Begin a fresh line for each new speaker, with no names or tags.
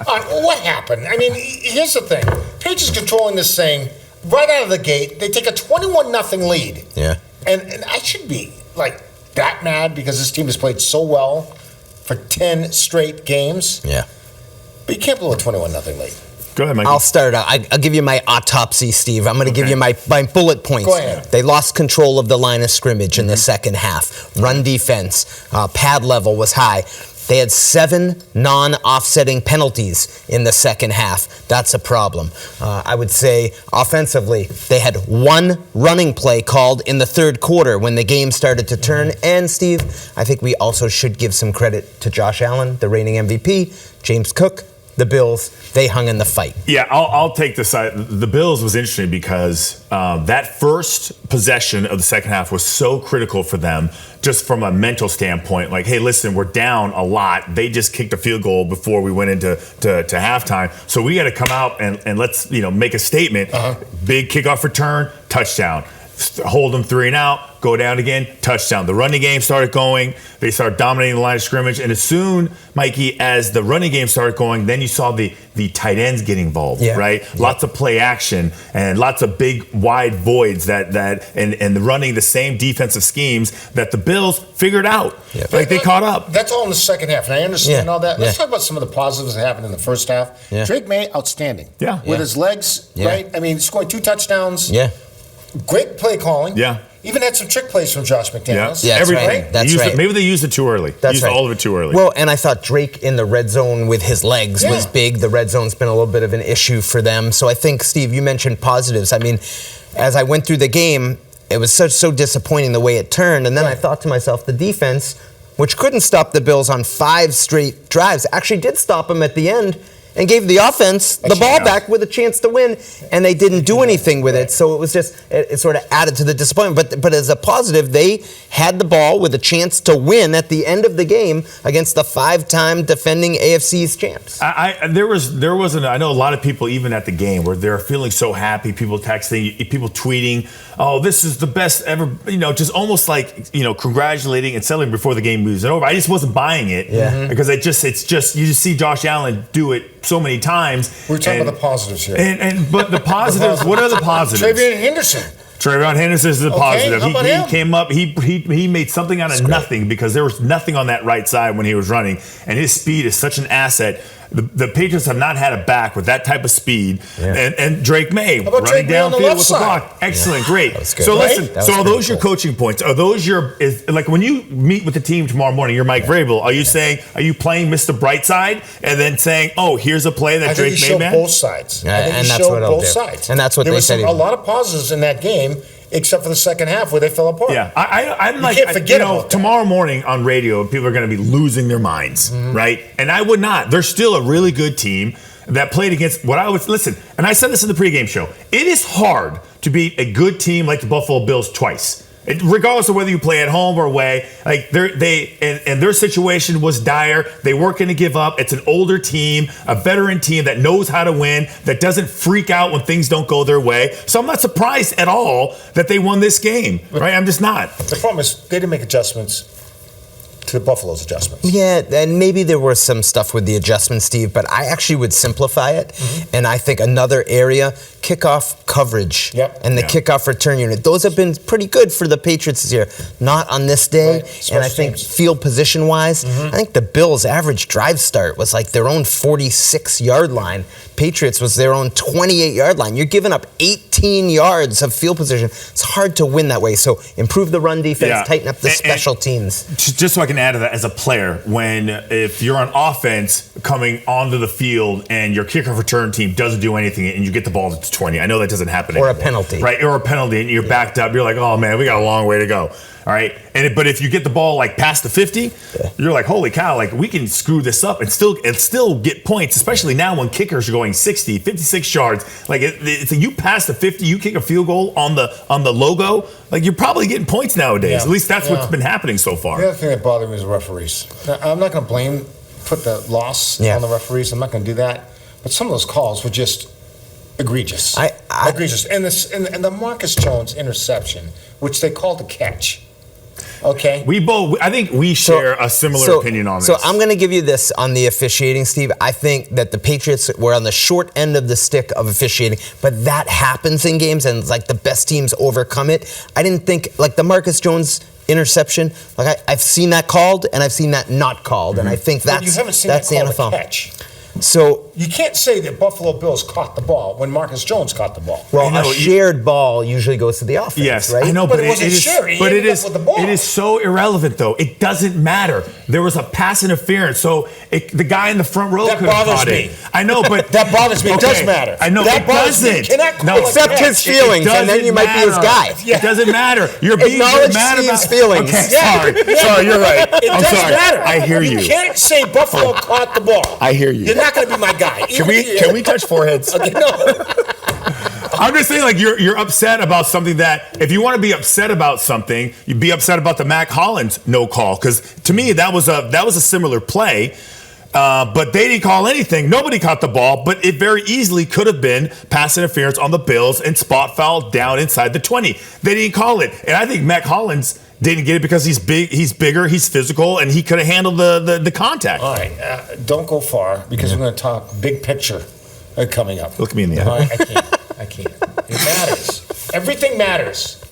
What happened? I mean, here's the thing. Patriots controlling this thing right out of the gate. They take a 21-0 lead.
Yeah.
And I should be, that mad because this team has played so well for 10 straight games.
Yeah.
But you can't blow a 21-0 lead.
Go ahead, Mike.
I'll start out. I'll give you my autopsy, Steve. I'm going to give you my bullet points.
Go ahead.
They lost control of the line of scrimmage in the second half. Run defense, pad level was high. They had 7 non-offsetting penalties in the second half. That's a problem. I would say offensively, they had 1 running play called in the third quarter when the game started to turn. And Steve, I think we also should give some credit to Josh Allen, the reigning MVP, James Cook, the Bills. They hung in the fight.
Yeah, I'll take the side. The Bills was interesting because that first possession of the second half was so critical for them, just from a mental standpoint. Like, hey, listen, we're down a lot. They just kicked a field goal before we went into to halftime, so we got to come out and let's make a statement. Big kickoff return, touchdown. Hold them 3 and out, go down again, touchdown. The running game started going. They started dominating the line of scrimmage. And as soon, Mikey, as the running game started going, then you saw the tight ends getting involved, right? Yeah. Lots of play action and lots of big, wide voids and the running the same defensive schemes that the Bills figured out. Yeah. They caught up.
That's all in the second half, and I understand all that. Let's talk about some of the positives that happened in the first half. Yeah. Drake May, outstanding.
Yeah.
With his legs, right? I mean, scored 2 touchdowns.
Yeah.
Great play calling.
Yeah.
Even had some trick plays from Josh McDaniels.
Yeah,
everything.
Right. That's right.
Maybe they used it too early.
That's right.
All of it too early.
Well, and I thought Drake in the red zone with his legs was big. The red zone's been a little bit of an issue for them. So I think, Steve, you mentioned positives. I mean, as I went through the game, it was so disappointing the way it turned. And then I thought to myself, the defense, which couldn't stop the Bills on 5 straight drives, actually did stop them at the end and gave the offense the ball back with a chance to win, and they didn't do anything with it. So it was just, it sort of added to the disappointment. But as a positive, they had the ball with a chance to win at the end of the game against the 5-time defending AFC's champs.
There was I know a lot of people even at the game where they're feeling so happy, people texting, people tweeting, oh, this is the best ever, just almost like, congratulating and celebrating before the game moves over. I just wasn't buying it because it's just, you just see Josh Allen do it so many times.
We're talking about the positives here.
But the positives, what are the positives? TreVeyon Henderson is a positive.
How about him?
He came up, he made something out of nothing because there was nothing on that right side when he was running, and his speed is such an asset. The Patriots have not had a back with that type of speed. And Drake May running downfield with the block. Excellent, great. So listen, are those your coaching points? Are those like when you meet with the team tomorrow morning, you're Mike Vrabel, are you playing Mr. Brightside and then saying, oh, here's a play that Drake May made?
Both sides. I think he showed both sides.
And that's what they said.
There was a lot of positives in that game, except for the second half where they fell apart.
Yeah, I'm like,
can't forget about
tomorrow morning on radio, people are going to be losing their minds, right? And I would not. They're still a really good team that played against what I was, listen, and I said this in the pregame show, it is hard to beat a good team like the Buffalo Bills twice. Regardless of whether you play at home or away, like their situation was dire. They weren't going to give up. It's an older team, a veteran team that knows how to win, that doesn't freak out when things don't go their way. So I'm not surprised at all that they won this game, right? I'm just not.
The problem is they didn't make adjustments to Buffalo's adjustments.
Yeah, and maybe there was some stuff with the adjustments, Steve, but I actually would simplify it. And I think another area, kickoff coverage and the kickoff return unit. Those have been pretty good for the Patriots this year. Not on this day. And I think field position-wise, I think the Bills' average drive start was like their own 46-yard line. Patriots was their own 28-yard line. You're giving up 18 yards of field position. It's hard to win that way. So improve the run defense, tighten up the special teams.
Just so I can add to that, as a player, if you're on offense coming onto the field and your kickoff return team doesn't do anything and you get the ball to 20, I know that doesn't happen anymore.
Or a penalty.
Right, or a penalty and you're backed up. You're like, oh man, we got a long way to go. All right, but if you get the ball like past the 50, you're like, holy cow, like we can screw this up and still get points, especially now when kickers are going 60, 56 yards. Like if you pass the 50, you kick a field goal on the logo, like you're probably getting points nowadays. At least that's what's been happening so far.
The other thing that bothered me is the referees. Now, I'm not going to put the loss on the referees. I'm not going to do that. But some of those calls were just egregious. Egregious. And the Marcus Jones interception, which they called a catch. Okay.
I think we share a similar opinion on this.
So I'm going to give you this on the officiating, Steve. I think that the Patriots were on the short end of the stick of officiating, but that happens in games, and like the best teams overcome it. I didn't think like the Marcus Jones interception. Like I've seen that called, and I've seen that not called, and I think
But you haven't seen that
the
called
NFL.
a catch.
So
You can't say that Buffalo Bills caught the ball when Marcus Jones caught the ball.
well, a shared ball usually goes to the offense,
Yes,
right?
I know,
But
but
it wasn't shared. He ended up with the ball.
it is so irrelevant, though. It doesn't matter. There was a pass interference, so the guy in the front row
That
could have
bothers
caught
me.
it. I know, but
That bothers me. It does
Okay,
matter.
I know,
That
it
bothers me.
doesn't.
You cannot call
No,
it
Accept
catch.
his feelings, and then you might be his guy.
It doesn't matter. You're being
Acknowledge
mad
Steve's
about
feelings.
Okay,
Yeah.
sorry.
Yeah.
Sorry, you're right.
It
I'm
does
sorry.
matter.
I hear you.
You can't say Buffalo caught the ball.
I hear you.
You're not going to be my guy.
Can we touch foreheads?
Okay, no.
I'm just saying, like, you're upset about something that, if you want to be upset about something, you'd be upset about the Mac Hollins no call. Because to me, that was a similar play. But they didn't call anything. Nobody caught the ball, but it very easily could have been pass interference on the Bills and spot foul down inside the 20. They didn't call it. And I think Mac Hollins didn't get it because he's bigger, he's physical, and he could have handled the contact.
All right, don't go far because we're going to talk big picture coming up.
Look me in the
All
eye.
right, I can't. It matters. Everything matters.